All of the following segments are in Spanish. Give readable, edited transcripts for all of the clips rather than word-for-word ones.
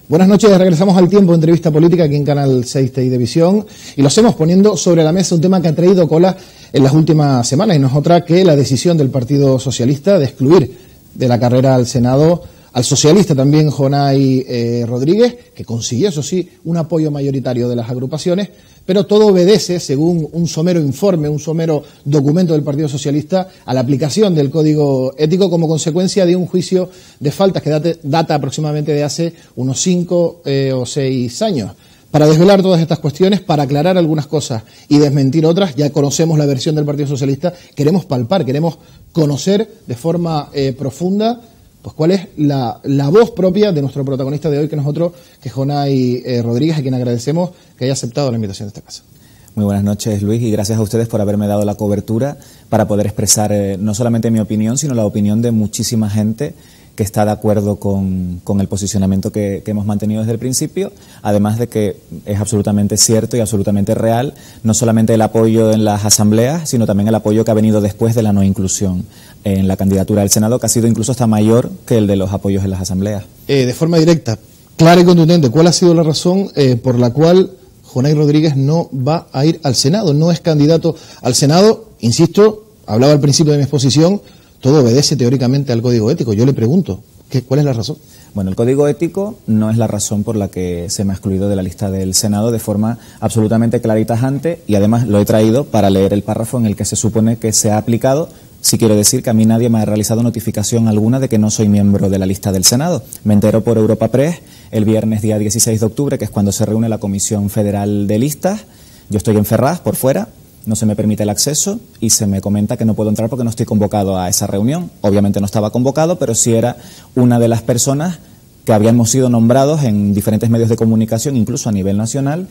Buenas noches, regresamos al tiempo de entrevista política aquí en Canal 6 Televisión y lo hacemos poniendo sobre la mesa un tema que ha traído cola en las últimas semanas y no es otra que la decisión del Partido Socialista de excluir de la carrera al Senado al socialista también Jonay Rodríguez, que consiguió, eso sí, un apoyo mayoritario de las agrupaciones, pero todo obedece, según un somero informe, un somero documento del Partido Socialista, a la aplicación del Código Ético como consecuencia de un juicio de faltas que data aproximadamente de hace unos 5 o 6 años. Para desvelar todas estas cuestiones, para aclarar algunas cosas y desmentir otras, ya conocemos la versión del Partido Socialista, queremos palpar, queremos conocer de forma profunda pues cuál es la voz propia de nuestro protagonista de hoy, que no es otro que Jonay Rodríguez, a quien agradecemos que haya aceptado la invitación de esta casa. Muy buenas noches, Luis, y gracias a ustedes por haberme dado la cobertura para poder expresar no solamente mi opinión, sino la opinión de muchísima gente que está de acuerdo con el posicionamiento que hemos mantenido desde el principio, además de que es absolutamente cierto y absolutamente real, no solamente el apoyo en las asambleas, sino también el apoyo que ha venido después de la no inclusión en la candidatura al Senado, que ha sido incluso hasta mayor que el de los apoyos en las asambleas. De forma directa, clara y contundente, ¿cuál ha sido la razón por la cual Jonay Rodríguez no va a ir al Senado, no es candidato al Senado? Insisto, hablaba al principio de mi exposición, todo obedece teóricamente al Código Ético. Yo le pregunto, ¿cuál es la razón? Bueno, el Código Ético no es la razón por la que se me ha excluido de la lista del Senado de forma absolutamente clara y tajante, y además lo he traído para leer el párrafo en el que se supone que se ha aplicado. Sí quiero decir que a mí nadie me ha realizado notificación alguna de que no soy miembro de la lista del Senado. Me entero por Europa Press el viernes día 16 de octubre, que es cuando se reúne la Comisión Federal de Listas. Yo estoy en Ferraz, por fuera. No se me permite el acceso y se me comenta que no puedo entrar porque no estoy convocado a esa reunión. Obviamente no estaba convocado, pero sí era una de las personas que habíamos sido nombrados en diferentes medios de comunicación, incluso a nivel nacional,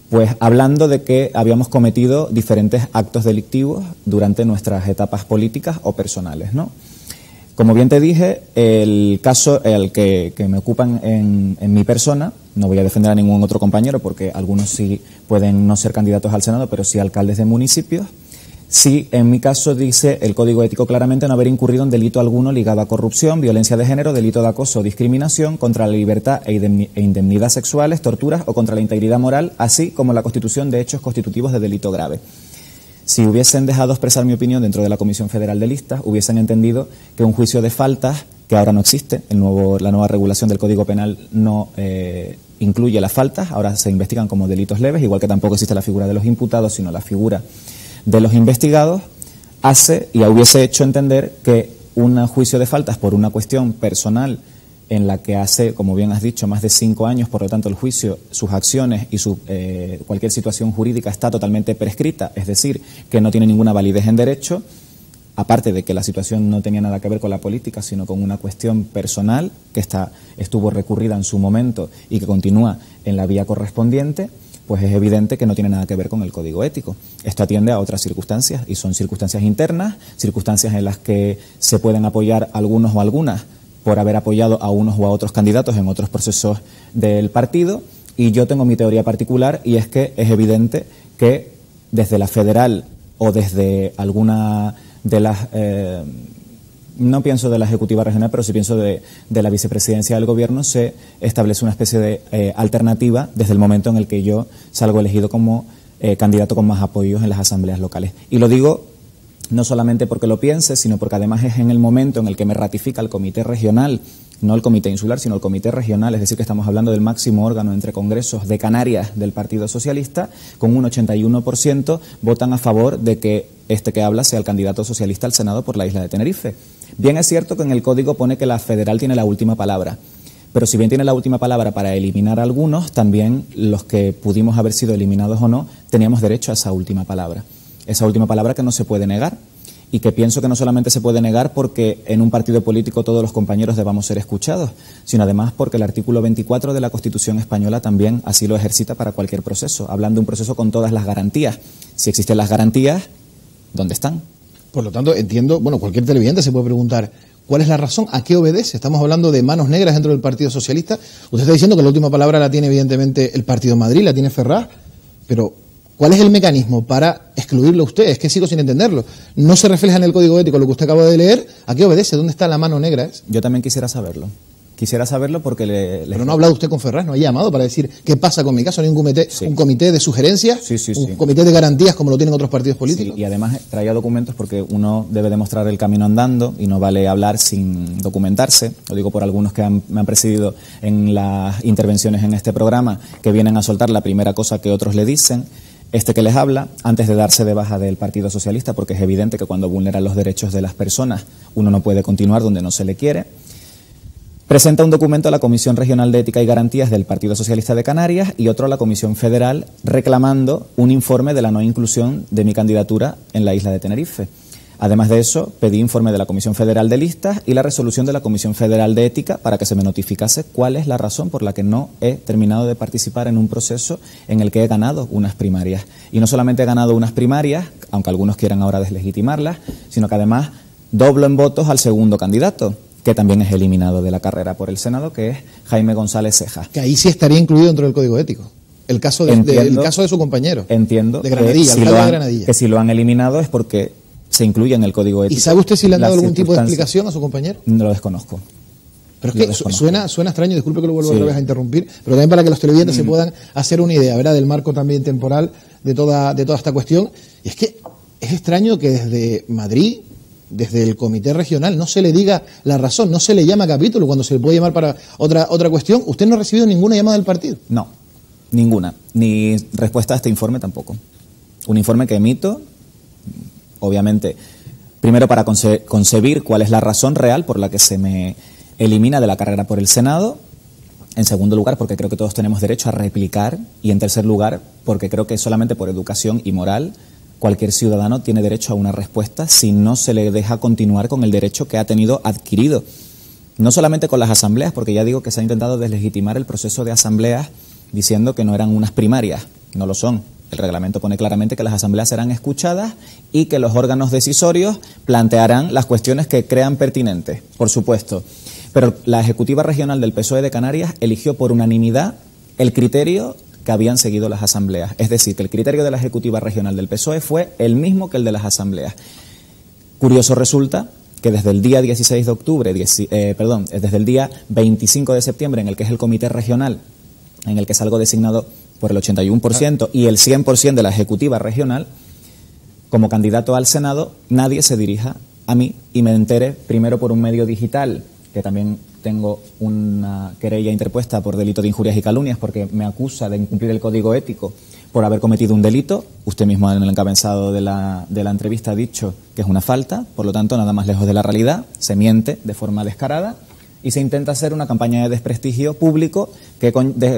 pues hablando de que habíamos cometido diferentes actos delictivos durante nuestras etapas políticas o personales, ¿no? Como bien te dije, el caso el que me ocupan en mi persona, no voy a defender a ningún otro compañero porque algunos sí pueden no ser candidatos al Senado, pero sí alcaldes de municipios. Sí, en mi caso dice el Código Ético claramente no haber incurrido en delito alguno ligado a corrupción, violencia de género, delito de acoso o discriminación, contra la libertad e indemnidad sexuales, torturas o contra la integridad moral, así como la constitución de hechos constitutivos de delito grave. Si hubiesen dejado expresar mi opinión dentro de la Comisión Federal de Listas, hubiesen entendido que un juicio de faltas, que ahora no existe, la nueva regulación del Código Penal no incluye las faltas, ahora se investigan como delitos leves, igual que tampoco existe la figura de los imputados, sino la figura de los investigados, hace y hubiese hecho entender que un juicio de faltas por una cuestión personal en la que hace, como bien has dicho, más de 5 años, por lo tanto el juicio, sus acciones y cualquier situación jurídica está totalmente prescrita, es decir, que no tiene ninguna validez en derecho, aparte de que la situación no tenía nada que ver con la política, sino con una cuestión personal que estuvo recurrida en su momento y que continúa en la vía correspondiente, pues es evidente que no tiene nada que ver con el Código Ético. Esto atiende a otras circunstancias y son circunstancias internas, circunstancias en las que se pueden apoyar algunos o algunas por haber apoyado a unos o a otros candidatos en otros procesos del partido, y yo tengo mi teoría particular, y es que es evidente que desde la federal o desde alguna de las, no pienso de la ejecutiva regional, pero sí pienso de la vicepresidencia del gobierno, se establece una especie de alternativa desde el momento en el que yo salgo elegido como candidato con más apoyos en las asambleas locales. Y lo digo no solamente porque lo piense, sino porque además es en el momento en el que me ratifica el comité regional, no el comité insular, sino el comité regional, es decir, que estamos hablando del máximo órgano entre congresos de Canarias del Partido Socialista, con un 81% votan a favor de que este que habla sea el candidato socialista al Senado por la isla de Tenerife. Bien es cierto que en el código pone que la federal tiene la última palabra, pero si bien tiene la última palabra para eliminar a algunos, también los que pudimos haber sido eliminados o no, teníamos derecho a esa última palabra. Esa última palabra que no se puede negar, y que pienso que no solamente se puede negar porque en un partido político todos los compañeros debamos ser escuchados, sino además porque el artículo 24 de la Constitución española también así lo ejercita para cualquier proceso, hablando de un proceso con todas las garantías. Si existen las garantías, ¿dónde están? Por lo tanto, entiendo, bueno, cualquier televidente se puede preguntar, ¿cuál es la razón? ¿A qué obedece? Estamos hablando de manos negras dentro del Partido Socialista. Usted está diciendo que la última palabra la tiene evidentemente el Partido de Madrid, la tiene Ferraz, pero ¿cuál es el mecanismo para excluirlo a usted? Es que sigo sin entenderlo. No se refleja en el Código Ético lo que usted acaba de leer. ¿A qué obedece? ¿Dónde está la mano negra? Yo también quisiera saberlo. Quisiera saberlo porque Pero no ha hablado usted con Ferraz, no ha llamado para decir qué pasa con mi caso. ¿No hay un comité de sugerencias? Un comité de garantías como lo tienen otros partidos políticos. Sí, y además traía documentos porque uno debe demostrar el camino andando y no vale hablar sin documentarse. Lo digo por algunos que me han precedido en las intervenciones en este programa, que vienen a soltar la primera cosa que otros le dicen. Este que les habla, antes de darse de baja del Partido Socialista, porque es evidente que cuando vulneran los derechos de las personas uno no puede continuar donde no se le quiere, presenta un documento a la Comisión Regional de Ética y Garantías del Partido Socialista de Canarias y otro a la Comisión Federal reclamando un informe de la no inclusión de mi candidatura en la isla de Tenerife. Además de eso, pedí informe de la Comisión Federal de Listas y la resolución de la Comisión Federal de Ética para que se me notificase cuál es la razón por la que no he terminado de participar en un proceso en el que he ganado unas primarias. Y no solamente he ganado unas primarias, aunque algunos quieran ahora deslegitimarlas, sino que además doblo en votos al segundo candidato, que también es eliminado de la carrera por el Senado, que es Jaime González Ceja. Que ahí sí estaría incluido dentro del Código Ético. El caso el caso de su compañero. Entiendo de Granadilla, de Granadilla. Que si lo han eliminado es porque se incluye en el Código Ético. ¿Y sabe usted si le han dado algún tipo de explicación a su compañero? No lo desconozco. Pero es que suena extraño, disculpe que lo vuelvo otra vez a interrumpir, pero también para que los televidentes se puedan hacer una idea, ¿verdad?, del marco también temporal de toda esta cuestión. Y es que es extraño que desde Madrid, desde el comité regional, no se le diga la razón, no se le llama a capítulo cuando se le puede llamar para otra cuestión. ¿Usted no ha recibido ninguna llamada del partido? No, ninguna. Ni respuesta a este informe tampoco. Un informe que emito, obviamente, primero para concebir cuál es la razón real por la que se me elimina de la carrera por el Senado. En segundo lugar, porque creo que todos tenemos derecho a replicar. Y en tercer lugar, porque creo que solamente por educación y moral cualquier ciudadano tiene derecho a una respuesta si no se le deja continuar con el derecho que ha tenido adquirido. No solamente con las asambleas, porque ya digo que se ha intentado deslegitimar el proceso de asambleas diciendo que no eran unas primarias. No lo son. El reglamento pone claramente que las asambleas serán escuchadas y que los órganos decisorios plantearán las cuestiones que crean pertinentes, por supuesto. Pero la Ejecutiva Regional del PSOE de Canarias eligió por unanimidad el criterio que habían seguido las asambleas. Es decir, que el criterio de la Ejecutiva Regional del PSOE fue el mismo que el de las asambleas. Curioso resulta que desde el día 16 de octubre, desde el día 25 de septiembre, en el que es el comité regional, en el que salgo designado por el 81% y el 100% de la Ejecutiva Regional, como candidato al Senado, nadie se dirija a mí y me entere primero por un medio digital, que también tengo una querella interpuesta por delito de injurias y calumnias porque me acusa de incumplir el Código Ético por haber cometido un delito. Usted mismo en el encabezado de la entrevista ha dicho que es una falta, por lo tanto, nada más lejos de la realidad, se miente de forma descarada y se intenta hacer una campaña de desprestigio público que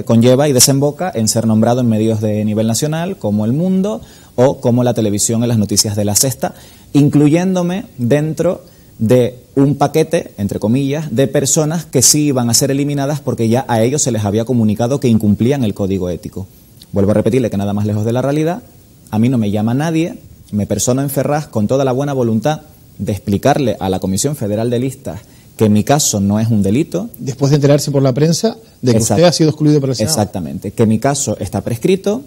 conlleva y desemboca en ser nombrado en medios de nivel nacional como El Mundo o como la televisión en las noticias de La Sexta, incluyéndome dentro de un paquete, entre comillas, de personas que sí iban a ser eliminadas porque ya a ellos se les había comunicado que incumplían el Código Ético. Vuelvo a repetirle que nada más lejos de la realidad, a mí no me llama nadie, me persono en Ferraz con toda la buena voluntad de explicarle a la Comisión Federal de Listas que mi caso no es un delito. Después de enterarse por la prensa de que usted ha sido excluido por el Senado. Exactamente, que mi caso está prescrito,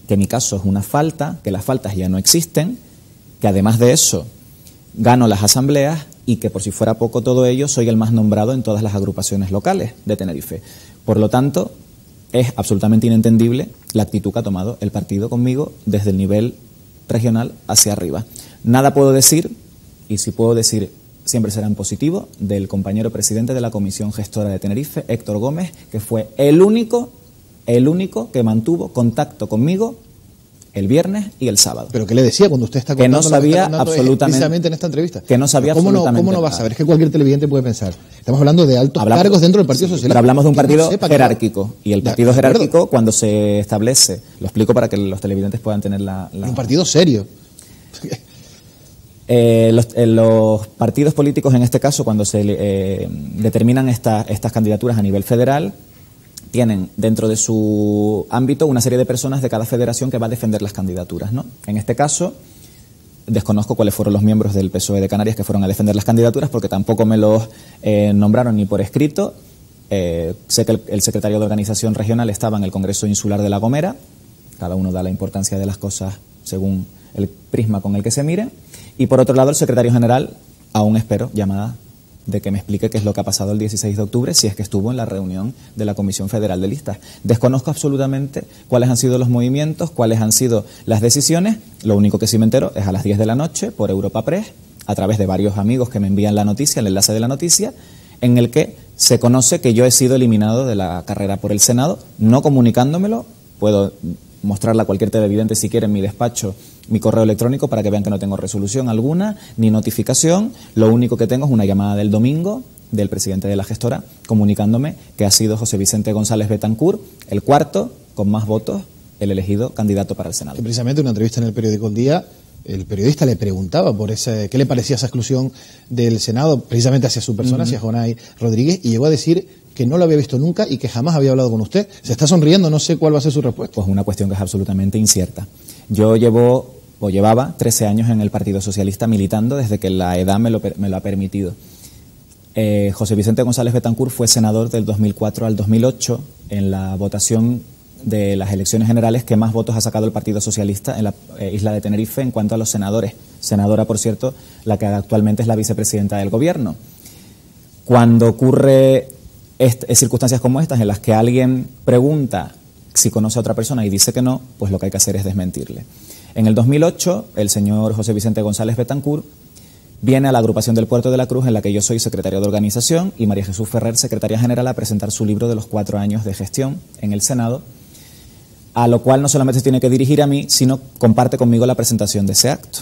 que mi caso es una falta, que las faltas ya no existen, que además de eso gano las asambleas y que por si fuera poco todo ello soy el más nombrado en todas las agrupaciones locales de Tenerife. Por lo tanto, es absolutamente inentendible la actitud que ha tomado el partido conmigo desde el nivel regional hacia arriba. Nada puedo decir, y si puedo decir siempre será en positivo, del compañero presidente de la Comisión Gestora de Tenerife, Héctor Gómez, que fue el único que mantuvo contacto conmigo el viernes y el sábado. ¿Pero qué le decía cuando usted está contando? Que no sabía absolutamente, precisamente en esta entrevista. Que no sabía absolutamente ¿Cómo no va a saber? Es que cualquier televidente puede pensar. Estamos hablando de altos cargos dentro del Partido Socialista. Pero hablamos de un partido jerárquico. Y el partido jerárquico, cuando se establece, lo explico para que los televidentes puedan tener un partido serio. Los partidos políticos, en este caso, cuando se determinan estas candidaturas a nivel federal, tienen dentro de su ámbito una serie de personas de cada federación que va a defender las candidaturas, ¿no? En este caso, desconozco cuáles fueron los miembros del PSOE de Canarias que fueron a defender las candidaturas porque tampoco me los nombraron ni por escrito. Sé que el secretario de Organización Regional estaba en el Congreso Insular de La Gomera. Cada uno da la importancia de las cosas según el prisma con el que se mire. Y por otro lado, el secretario general, aún espero llamada de que me explique qué es lo que ha pasado el 16 de octubre, si es que estuvo en la reunión de la Comisión Federal de Listas. Desconozco absolutamente cuáles han sido los movimientos, cuáles han sido las decisiones. Lo único que sí me entero es a las 10 de la noche por Europa Press, a través de varios amigos que me envían la noticia, el enlace de la noticia, en el que se conoce que yo he sido eliminado de la carrera por el Senado, no comunicándomelo. Puedo mostrarle a cualquier televidente, si quiere, en mi despacho, mi correo electrónico, para que vean que no tengo resolución alguna, ni notificación. Lo único que tengo es una llamada del domingo del presidente de la gestora comunicándome que ha sido José Vicente González Betancur el cuarto, con más votos, el elegido candidato para el Senado. Y precisamente una entrevista en el periódico El Día, el periodista le preguntaba por qué le parecía esa exclusión del Senado, precisamente hacia su persona, hacia Jonay Rodríguez, y llegó a decir que no lo había visto nunca y que jamás había hablado con usted. Se está sonriendo, no sé cuál va a ser su respuesta. Pues una cuestión que es absolutamente incierta. Yo llevaba 13 años en el Partido Socialista militando desde que la edad me lo ha permitido. José Vicente González Betancur fue senador del 2004 al 2008 en la votación de las elecciones generales que más votos ha sacado el Partido Socialista en la isla de Tenerife en cuanto a los senadores. Senadora, por cierto, la que actualmente es la vicepresidenta del Gobierno. Cuando ocurre circunstancias como estas, en las que alguien pregunta si conoce a otra persona y dice que no, pues lo que hay que hacer es desmentirle. En el 2008, el señor José Vicente González Betancur viene a la agrupación del Puerto de la Cruz, en la que yo soy secretario de organización, y María Jesús Ferrer, secretaria general, a presentar su libro de los 4 años de gestión en el Senado, a lo cual no solamente se tiene que dirigir a mí, sino comparte conmigo la presentación de ese acto,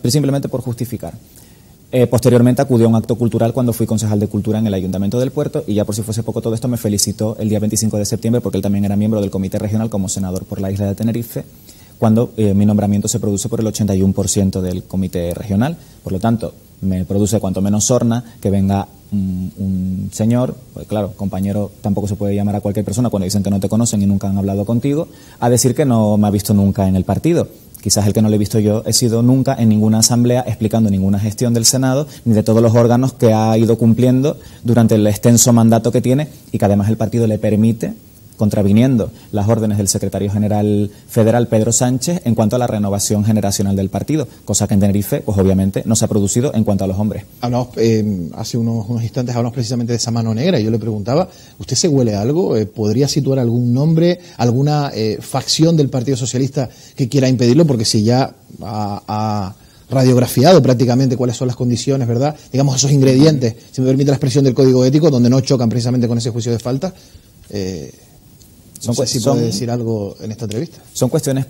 simplemente por justificar. Posteriormente acudió a un acto cultural cuando fui concejal de Cultura en el Ayuntamiento del Puerto, y ya por si fuese poco todo esto, me felicitó el día 25 de septiembre, porque él también era miembro del Comité Regional como senador por la isla de Tenerife, cuando mi nombramiento se produce por el 81% del Comité Regional. Por lo tanto, me produce cuanto menos sorna que venga un señor, pues claro, compañero tampoco se puede llamar a cualquier persona cuando dicen que no te conocen y nunca han hablado contigo, a decir que no me ha visto nunca en el partido. Quizás el que no le he visto yo he sido nunca en ninguna asamblea explicando ninguna gestión del Senado, ni de todos los órganos que ha ido cumpliendo durante el extenso mandato que tiene, y que además el partido le permite, contraviniendo las órdenes del secretario general federal Pedro Sánchez en cuanto a la renovación generacional del partido, cosa que en Tenerife, pues obviamente, no se ha producido en cuanto a los hombres. Hablamos, hace unos instantes hablamos precisamente de esa mano negra, y yo le preguntaba, ¿usted se huele algo? ¿Podría situar algún nombre, alguna facción del Partido Socialista que quiera impedirlo? Porque si ya ha radiografiado prácticamente cuáles son las condiciones, ¿verdad? Digamos, esos ingredientes, si me permite la expresión del Código Ético, donde no chocan precisamente con ese juicio de falta. No sé si puede decir algo en esta entrevista. Son cuestiones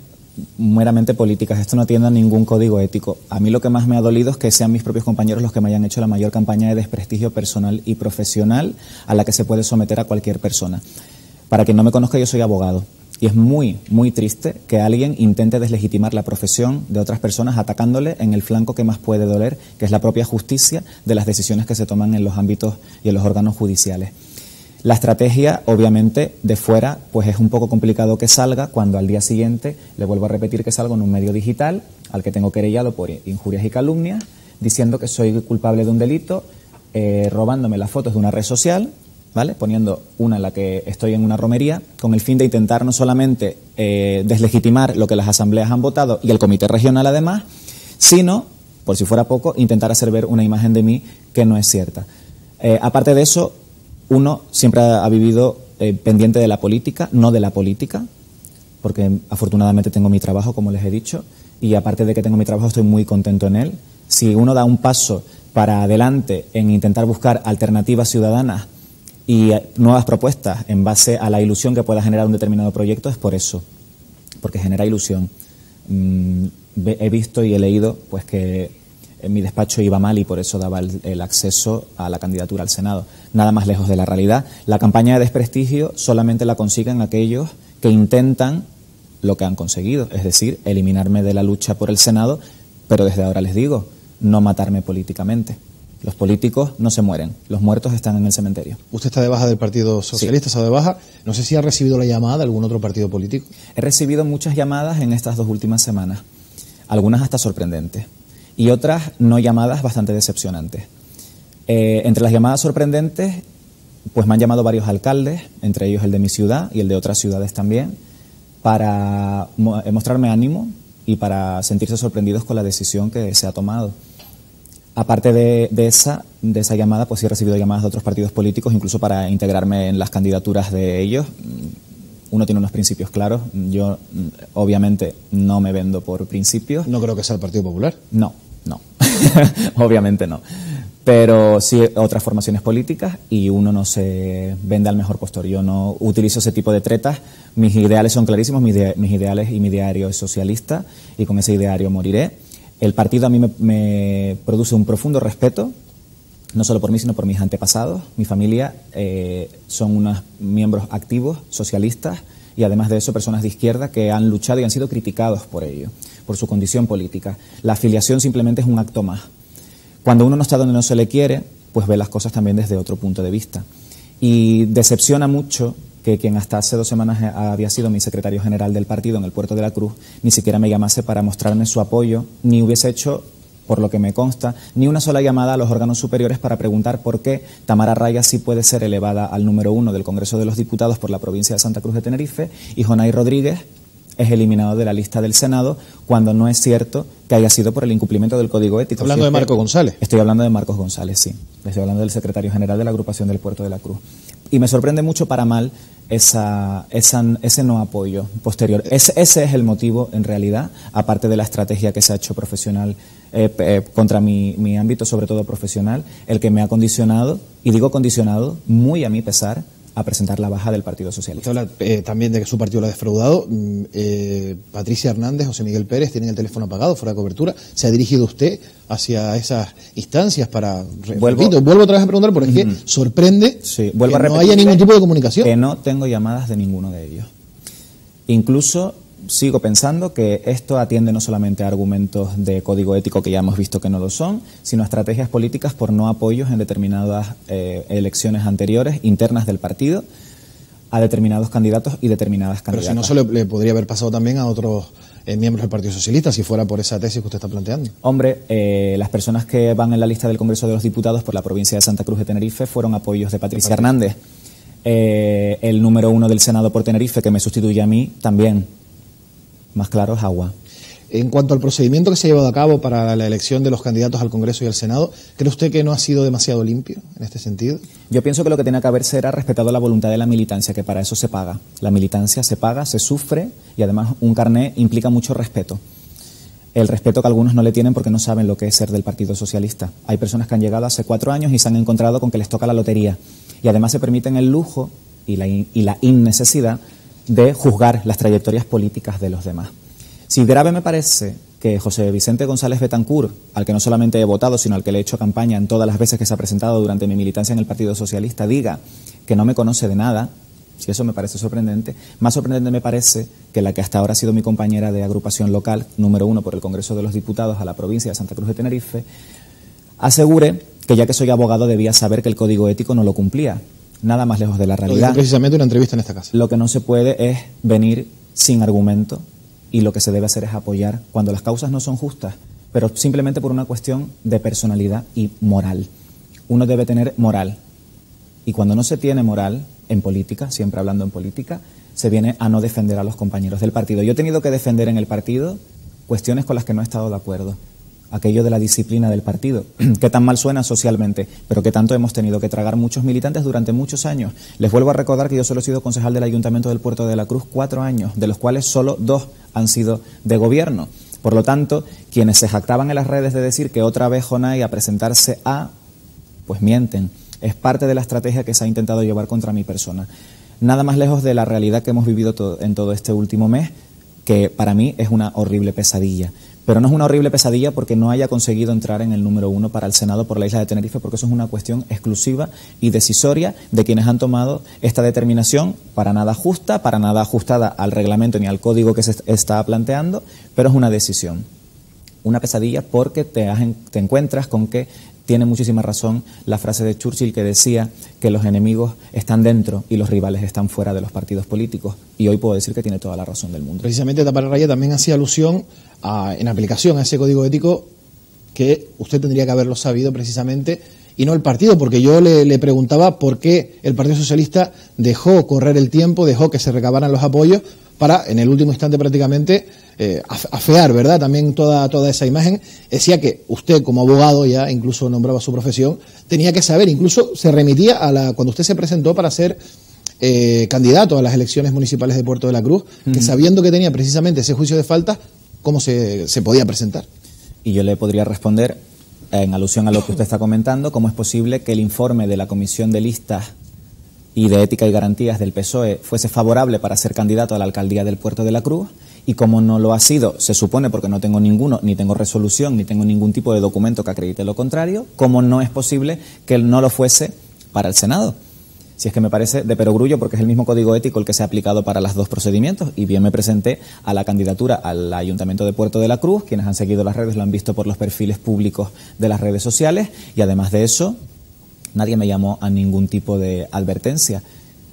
meramente políticas. Esto no tiene a ningún código ético. A mí lo que más me ha dolido es que sean mis propios compañeros los que me hayan hecho la mayor campaña de desprestigio personal y profesional a la que se puede someter a cualquier persona. Para quien no me conozca, yo soy abogado. Y es muy, muy triste que alguien intente deslegitimar la profesión de otras personas atacándole en el flanco que más puede doler, que es la propia justicia de las decisiones que se toman en los ámbitos y en los órganos judiciales. La estrategia, obviamente, de fuera, pues es un poco complicado que salga cuando al día siguiente le vuelvo a repetir que salgo en un medio digital al que tengo querellado por injurias y calumnias, diciendo que soy culpable de un delito, robándome las fotos de una red social, ¿vale? Poniendo una en la que estoy en una romería, con el fin de intentar no solamente deslegitimar lo que las asambleas han votado y el comité regional además, sino, por si fuera poco, intentar hacer ver una imagen de mí que no es cierta. Aparte de eso, uno siempre ha vivido pendiente de la política, no de la política, porque afortunadamente tengo mi trabajo, como les he dicho, y aparte de que tengo mi trabajo estoy muy contento en él. Si uno da un paso para adelante en intentar buscar alternativas ciudadanas y nuevas propuestas en base a la ilusión que pueda generar un determinado proyecto, es por eso, porque genera ilusión. He visto y he leído pues que en mi despacho iba mal y por eso daba el acceso a la candidatura al Senado. Nada más lejos de la realidad. La campaña de desprestigio solamente la consiguen aquellos que intentan lo que han conseguido, es decir, eliminarme de la lucha por el Senado, pero desde ahora les digo, no matarme políticamente. Los políticos no se mueren, los muertos están en el cementerio. Usted está de baja del Partido Socialista, sí. Está de baja. No sé si ha recibido la llamada de algún otro partido político. He recibido muchas llamadas en estas 2 últimas semanas, algunas hasta sorprendentes, y otras no llamadas bastante decepcionantes. Entre las llamadas sorprendentes, pues me han llamado varios alcaldes, entre ellos el de mi ciudad y el de otras ciudades también, para mostrarme ánimo y para sentirse sorprendidos con la decisión que se ha tomado. Aparte de esa llamada, pues sí he recibido llamadas de otros partidos políticos, incluso para integrarme en las candidaturas de ellos. Uno tiene unos principios claros. Yo, obviamente, no me vendo por principios. No creo que sea el Partido Popular. No. Obviamente no. Pero sí otras formaciones políticas, y uno no se vende al mejor postor. Yo no utilizo ese tipo de tretas. Mis ideales son clarísimos, mis ideales y mi diario es socialista, y con ese ideario moriré. El partido a mí me produce un profundo respeto, no solo por mí, sino por mis antepasados. Mi familia son unos miembros activos, socialistas, y además de eso personas de izquierda que han luchado y han sido criticados por ello, por su condición política. La afiliación simplemente es un acto más. Cuando uno no está donde no se le quiere, pues ve las cosas también desde otro punto de vista. Y decepciona mucho que quien hasta hace 2 semanas había sido mi secretario general del partido en el Puerto de la Cruz ni siquiera me llamase para mostrarme su apoyo, ni hubiese hecho, por lo que me consta, ni una sola llamada a los órganos superiores para preguntar por qué Tamara Raya sí puede ser elevada al número 1 del Congreso de los Diputados por la provincia de Santa Cruz de Tenerife y Jonay Rodríguez es eliminado de la lista del Senado, cuando no es cierto que haya sido por el incumplimiento del Código Ético. ¿Hablando de Marcos González? Estoy hablando de Marcos González, sí. Estoy hablando del secretario general de la agrupación del Puerto de la Cruz. Y me sorprende mucho para mal ese no apoyo posterior. Ese es el motivo, en realidad, aparte de la estrategia que se ha hecho profesional contra mi ámbito, sobre todo profesional, el que me ha condicionado, y digo condicionado, muy a mi pesar, a presentar la baja del Partido Socialista. Usted habla también de que su partido lo ha defraudado. Patricia Hernández, José Miguel Pérez tienen el teléfono apagado, fuera de cobertura. ¿Se ha dirigido usted hacia esas instancias para...? Vuelvo otra vez a preguntar, porque es que sorprende que no haya ningún tipo de comunicación. Que no tengo llamadas de ninguno de ellos. Incluso sigo pensando que esto atiende no solamente a argumentos de código ético que ya hemos visto que no lo son, sino a estrategias políticas por no apoyos en determinadas elecciones anteriores, internas del partido, a determinados candidatos y determinadas candidatas. Pero si no, se le podría haber pasado también a otros miembros del Partido Socialista, si fuera por esa tesis que usted está planteando. Hombre, las personas que van en la lista del Congreso de los Diputados por la provincia de Santa Cruz de Tenerife fueron apoyos de Patricia Hernández. El número 1 del Senado por Tenerife, que me sustituye a mí, también. Más claro es agua. En cuanto al procedimiento que se ha llevado a cabo para la elección de los candidatos al Congreso y al Senado, ¿cree usted que no ha sido demasiado limpio en este sentido? Yo pienso que lo que tenía que haberse era respetado la voluntad de la militancia, que para eso se paga. La militancia se paga, se sufre, y además un carné implica mucho respeto. El respeto que algunos no le tienen porque no saben lo que es ser del Partido Socialista. Hay personas que han llegado hace 4 años y se han encontrado con que les toca la lotería. Y además se permiten el lujo y la innecesidad de juzgar las trayectorias políticas de los demás. Si grave me parece que José Vicente González Betancur, al que no solamente he votado, sino al que le he hecho campaña en todas las veces que se ha presentado durante mi militancia en el Partido Socialista, diga que no me conoce de nada, si eso me parece sorprendente, más sorprendente me parece que la que hasta ahora ha sido mi compañera de agrupación local, número 1 por el Congreso de los Diputados a la provincia de Santa Cruz de Tenerife, asegure que ya que soy abogado debía saber que el Código Ético no lo cumplía. Nada más lejos de la realidad. Lo dijo precisamente una entrevista en esta casa. Lo que no se puede es venir sin argumento, y lo que se debe hacer es apoyar cuando las causas no son justas, pero simplemente por una cuestión de personalidad y moral. Uno debe tener moral, y cuando no se tiene moral en política, siempre hablando en política, se viene a no defender a los compañeros del partido. Yo he tenido que defender en el partido cuestiones con las que no he estado de acuerdo. Aquello de la disciplina del partido, que tan mal suena socialmente, pero que tanto hemos tenido que tragar muchos militantes durante muchos años. Les vuelvo a recordar que yo solo he sido concejal del Ayuntamiento del Puerto de la Cruz 4 años, de los cuales solo 2 han sido de gobierno. Por lo tanto, quienes se jactaban en las redes de decir que otra vez Jonay a presentarse pues mienten. Es parte de la estrategia que se ha intentado llevar contra mi persona. Nada más lejos de la realidad que hemos vivido en todo este último mes, que para mí es una horrible pesadilla. Pero no es una horrible pesadilla porque no haya conseguido entrar en el número 1 para el Senado por la isla de Tenerife, porque eso es una cuestión exclusiva y decisoria de quienes han tomado esta determinación, para nada justa, para nada ajustada al reglamento ni al código que se está planteando, pero es una decisión. Una pesadilla porque te encuentras con que tiene muchísima razón la frase de Churchill que decía que los enemigos están dentro y los rivales están fuera de los partidos políticos. Y hoy puedo decir que tiene toda la razón del mundo. Precisamente Tamara Raya también hacía alusión en aplicación a ese código ético que usted tendría que haberlo sabido precisamente y no el partido, porque yo le preguntaba por qué el Partido Socialista dejó correr el tiempo, dejó que se recabaran los apoyos para, en el último instante prácticamente, afear, ¿verdad?, también toda esa imagen. Decía que usted, como abogado, ya incluso nombraba su profesión, tenía que saber, incluso se remitía a cuando usted se presentó para ser candidato a las elecciones municipales de Puerto de la Cruz, que sabiendo que tenía precisamente ese juicio de falta, ¿cómo se podía presentar? Y yo le podría responder, en alusión a lo que usted está comentando, cómo es posible que el informe de la Comisión de Listas y de Ética y Garantías del PSOE fuese favorable para ser candidato a la alcaldía del Puerto de la Cruz, y como no lo ha sido, se supone, porque no tengo ninguno, ni tengo resolución, ni tengo ningún tipo de documento que acredite lo contrario, cómo no es posible que él no lo fuese para el Senado. Si es que me parece de perogrullo, porque es el mismo código ético el que se ha aplicado para los dos procedimientos, y bien me presenté a la candidatura al Ayuntamiento de Puerto de la Cruz. Quienes han seguido las redes lo han visto por los perfiles públicos de las redes sociales, y además de eso, nadie me llamó a ningún tipo de advertencia.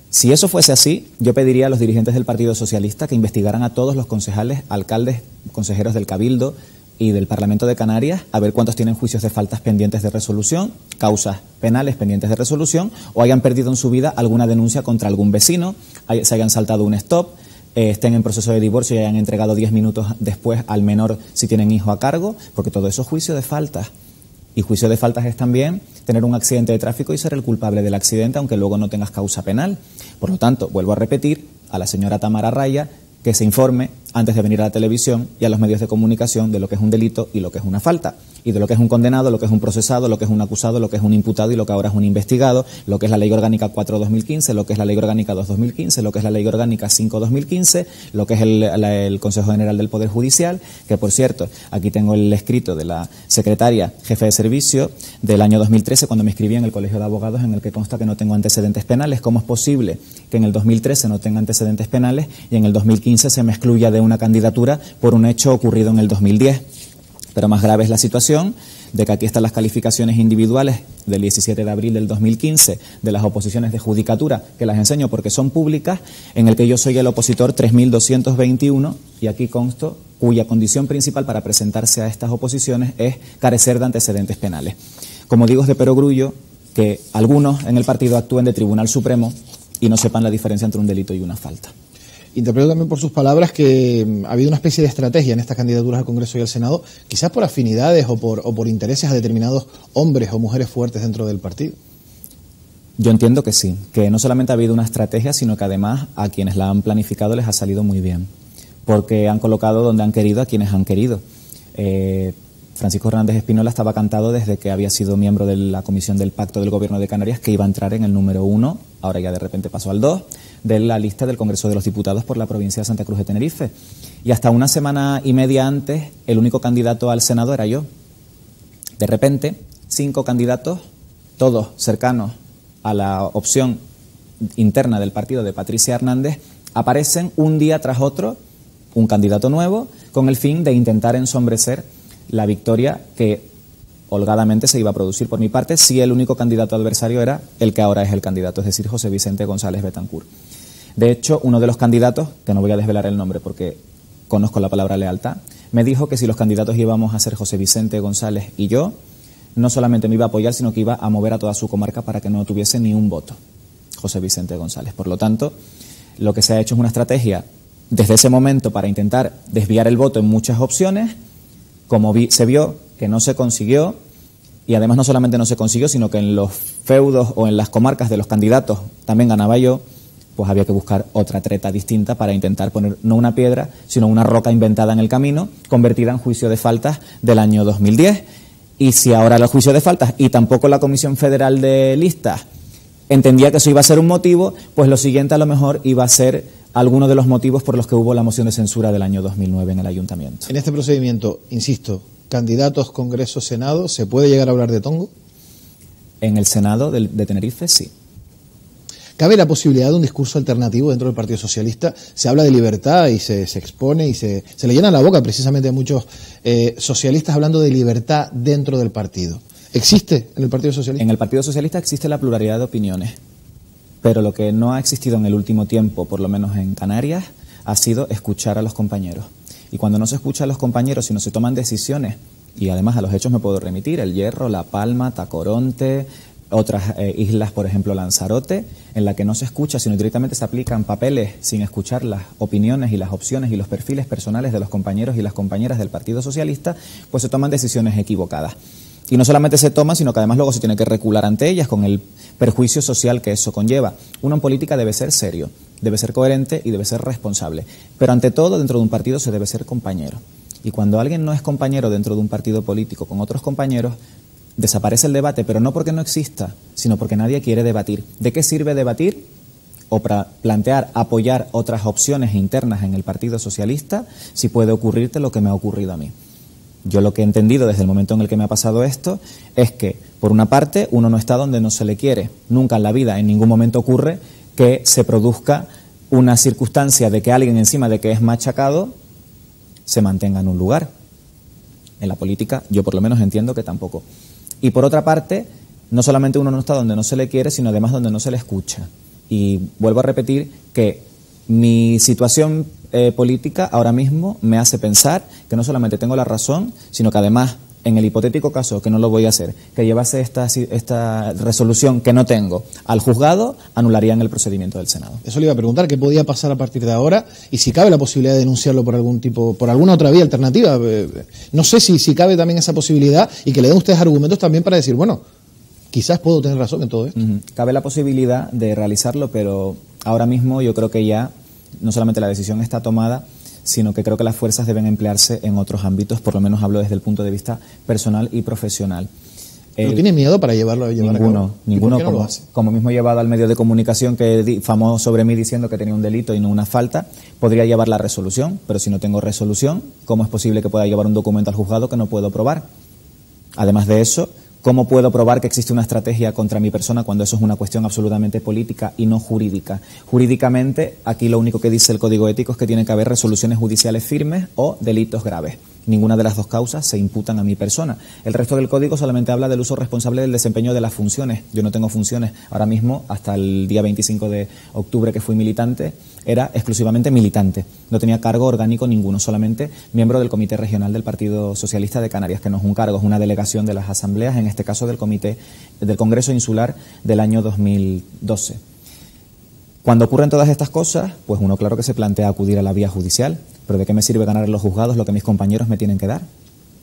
Si eso fuese así, yo pediría a los dirigentes del Partido Socialista que investigaran a todos los concejales, alcaldes, consejeros del Cabildo y del Parlamento de Canarias, a ver cuántos tienen juicios de faltas pendientes de resolución, causas penales pendientes de resolución, o hayan perdido en su vida alguna denuncia contra algún vecino, se hayan saltado un stop, estén en proceso de divorcio y hayan entregado 10 minutos después al menor si tienen hijo a cargo, porque todo eso es juicio de faltas. Y juicio de faltas es también tener un accidente de tráfico y ser el culpable del accidente, aunque luego no tengas causa penal. Por lo tanto, vuelvo a repetir a la señora Tamara Raya que se informe antes de venir a la televisión y a los medios de comunicación de lo que es un delito y lo que es una falta, y de lo que es un condenado, lo que es un procesado, lo que es un acusado, lo que es un imputado y lo que ahora es un investigado, lo que es la Ley Orgánica 4/2015, lo que es la Ley Orgánica 2/2015, lo que es la Ley Orgánica 5/2015, lo que es el Consejo General del Poder Judicial, que por cierto, aquí tengo el escrito de la secretaria jefe de servicio del año 2013, cuando me inscribí en el Colegio de Abogados, en el que consta que no tengo antecedentes penales. ¿Cómo es posible que en el 2013 no tenga antecedentes penales y en el 2015 se me excluya de una candidatura por un hecho ocurrido en el 2010? Pero más grave es la situación de que aquí están las calificaciones individuales del 17 de abril del 2015 de las oposiciones de judicatura, que las enseño porque son públicas, en el que yo soy el opositor 3221, y aquí consto cuya condición principal para presentarse a estas oposiciones es carecer de antecedentes penales. Como digo, es de perogrullo que algunos en el partido actúen de Tribunal Supremo y no sepan la diferencia entre un delito y una falta. Interpreto también por sus palabras que ha habido una especie de estrategia en estas candidaturas al Congreso y al Senado, quizás por afinidades o por intereses a determinados hombres o mujeres fuertes dentro del partido. Yo entiendo que sí, que no solamente ha habido una estrategia, sino que además a quienes la han planificado les ha salido muy bien, porque han colocado donde han querido a quienes han querido. Francisco Hernández Espinola estaba cantado desde que había sido miembro de la Comisión del Pacto del Gobierno de Canarias que iba a entrar en el número 1, ahora ya de repente pasó al 2, de la lista del Congreso de los Diputados por la provincia de Santa Cruz de Tenerife. Y hasta una semana y media antes, el único candidato al Senado era yo. De repente, 5 candidatos, todos cercanos a la opción interna del partido de Patricia Hernández, aparecen un día tras otro, un candidato nuevo, con el fin de intentar ensombrecer la victoria que holgadamente se iba a producir por mi parte si el único candidato adversario era el que ahora es el candidato, es decir, José Vicente González Betancourt. De hecho, uno de los candidatos, que no voy a desvelar el nombre porque conozco la palabra lealtad, me dijo que si los candidatos íbamos a ser José Vicente González y yo, no solamente me iba a apoyar, sino que iba a mover a toda su comarca para que no tuviese ni un voto, José Vicente González. Por lo tanto, lo que se ha hecho es una estrategia desde ese momento para intentar desviar el voto en muchas opciones. Como se vio que no se consiguió, y además no solamente no se consiguió, sino que en los feudos o en las comarcas de los candidatos también ganaba yo, pues había que buscar otra treta distinta para intentar poner no una piedra, sino una roca inventada en el camino, convertida en juicio de faltas del año 2010. Y si ahora el juicio de faltas y tampoco la Comisión Federal de Listas entendía que eso iba a ser un motivo, pues lo siguiente a lo mejor iba a ser alguno de los motivos por los que hubo la moción de censura del año 2009 en el Ayuntamiento. En este procedimiento, insisto, candidatos, Congreso, Senado, ¿se puede llegar a hablar de tongo? En el Senado de Tenerife, sí. ¿Cabe la posibilidad de un discurso alternativo dentro del Partido Socialista? Se habla de libertad y se expone y se le llena la boca precisamente a muchos socialistas hablando de libertad dentro del partido. ¿Existe en el Partido Socialista? En el Partido Socialista existe la pluralidad de opiniones, pero lo que no ha existido en el último tiempo, por lo menos en Canarias, ha sido escuchar a los compañeros. Y cuando no se escucha a los compañeros, sino se toman decisiones, y además a los hechos me puedo remitir, El Hierro, La Palma, Tacoronte, otras islas, por ejemplo Lanzarote, en la que no se escucha, sino directamente se aplican papeles sin escuchar las opiniones y las opciones y los perfiles personales de los compañeros y las compañeras del Partido Socialista, pues se toman decisiones equivocadas. Y no solamente se toma, sino que además luego se tiene que recular ante ellas con el perjuicio social que eso conlleva. Uno en política debe ser serio, debe ser coherente y debe ser responsable. Pero ante todo, dentro de un partido se debe ser compañero. Y cuando alguien no es compañero dentro de un partido político con otros compañeros, desaparece el debate, pero no porque no exista, sino porque nadie quiere debatir. ¿De qué sirve debatir o para plantear, apoyar otras opciones internas en el Partido Socialista si puede ocurrirte lo que me ha ocurrido a mí? Yo lo que he entendido desde el momento en el que me ha pasado esto es que, por una parte, uno no está donde no se le quiere. Nunca en la vida, en ningún momento ocurre que se produzca una circunstancia de que alguien, encima de que es machacado, se mantenga en un lugar. En la política, yo por lo menos entiendo que tampoco. Y por otra parte, no solamente uno no está donde no se le quiere, sino además donde no se le escucha. Y vuelvo a repetir que mi situación política ahora mismo me hace pensar que no solamente tengo la razón, sino que además, en el hipotético caso, que no lo voy a hacer, que llevase esta resolución que no tengo al juzgado, anularían el procedimiento del Senado. Eso le iba a preguntar, ¿qué podía pasar a partir de ahora? Y si cabe la posibilidad de denunciarlo por por alguna otra vía alternativa. No sé si cabe también esa posibilidad y que le den ustedes argumentos también para decir, bueno, quizás puedo tener razón en todo esto. Cabe la posibilidad de realizarlo, pero ahora mismo yo creo que ya no solamente la decisión está tomada, sino que creo que las fuerzas deben emplearse en otros ámbitos, por lo menos hablo desde el punto de vista personal y profesional. ¿No tiene miedo para llevarlo a cabo? Ninguno, como mismo he llevado al medio de comunicación que difamó sobre mí diciendo que tenía un delito y no una falta, podría llevar la resolución, pero si no tengo resolución, ¿cómo es posible que pueda llevar un documento al juzgado que no puedo probar? Además de eso, ¿cómo puedo probar que existe una estrategia contra mi persona cuando eso es una cuestión absolutamente política y no jurídica? Jurídicamente, aquí lo único que dice el Código Ético es que tiene que haber resoluciones judiciales firmes o delitos graves. Ninguna de las dos causas se imputan a mi persona. El resto del Código solamente habla del uso responsable del desempeño de las funciones. Yo no tengo funciones. Ahora mismo, hasta el día 25 de octubre que fui militante, era exclusivamente militante. No tenía cargo orgánico ninguno, solamente miembro del Comité Regional del Partido Socialista de Canarias, que no es un cargo, es una delegación de las asambleas, en este caso del Congreso Insular del año 2012. Cuando ocurren todas estas cosas, pues uno claro que se plantea acudir a la vía judicial, pero ¿de qué me sirve ganar en los juzgados lo que mis compañeros me tienen que dar?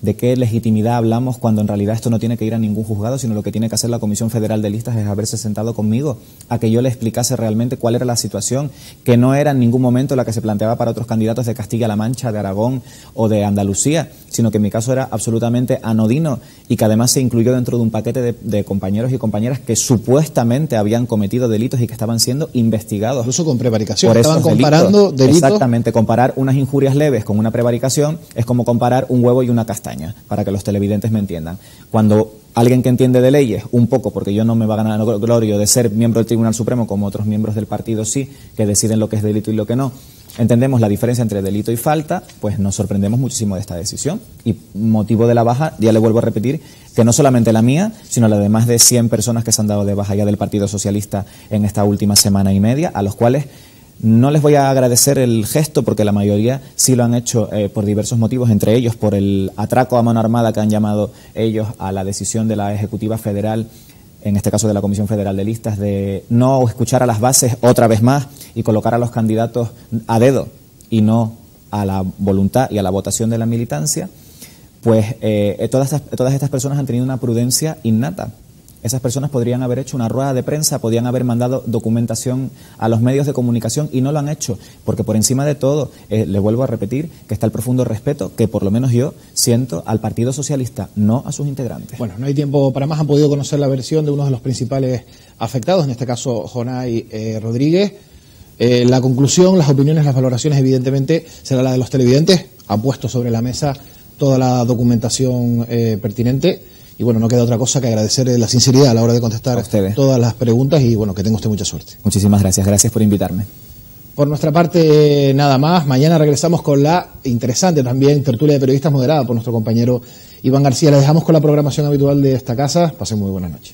¿De qué legitimidad hablamos cuando en realidad esto no tiene que ir a ningún juzgado, sino lo que tiene que hacer la Comisión Federal de Listas es haberse sentado conmigo a que yo le explicase realmente cuál era la situación, que no era en ningún momento la que se planteaba para otros candidatos de Castilla-La Mancha, de Aragón o de Andalucía, sino que en mi caso era absolutamente anodino y que además se incluyó dentro de un paquete de compañeros y compañeras que supuestamente habían cometido delitos y que estaban siendo investigados. Incluso con prevaricación. Estaban comparando delitos. Exactamente, comparar unas injurias leves con una prevaricación es como comparar un huevo y una castaña, para que los televidentes me entiendan. Cuando alguien que entiende de leyes, un poco, porque yo no me va a ganar el glorio de ser miembro del Tribunal Supremo como otros miembros del partido sí, que deciden lo que es delito y lo que no, entendemos la diferencia entre delito y falta, pues nos sorprendemos muchísimo de esta decisión. Y motivo de la baja, ya le vuelvo a repetir, que no solamente la mía, sino la de más de 100 personas que se han dado de baja ya del Partido Socialista en esta última semana y media, a los cuales no les voy a agradecer el gesto porque la mayoría sí lo han hecho por diversos motivos, entre ellos por el atraco a mano armada que han llamado ellos a la decisión de la Ejecutiva Federal, en este caso de la Comisión Federal de Listas, de no escuchar a las bases otra vez más y colocar a los candidatos a dedo y no a la voluntad y a la votación de la militancia. Pues todas estas personas han tenido una prudencia innata. Esas personas podrían haber hecho una rueda de prensa, podrían haber mandado documentación a los medios de comunicación y no lo han hecho, porque por encima de todo, le vuelvo a repetir, que está el profundo respeto que por lo menos yo siento al Partido Socialista, no a sus integrantes. Bueno, no hay tiempo para más, han podido conocer la versión de uno de los principales afectados, en este caso Jonay Rodríguez. La conclusión, las opiniones, las valoraciones evidentemente será la de los televidentes, han puesto sobre la mesa toda la documentación pertinente. Y bueno, no queda otra cosa que agradecer la sinceridad a la hora de contestar todas las preguntas y bueno, que tenga usted mucha suerte. Muchísimas gracias, gracias por invitarme. Por nuestra parte, nada más. Mañana regresamos con la interesante también tertulia de periodistas moderada por nuestro compañero Iván García. La dejamos con la programación habitual de esta casa. Pasen muy buenas noches.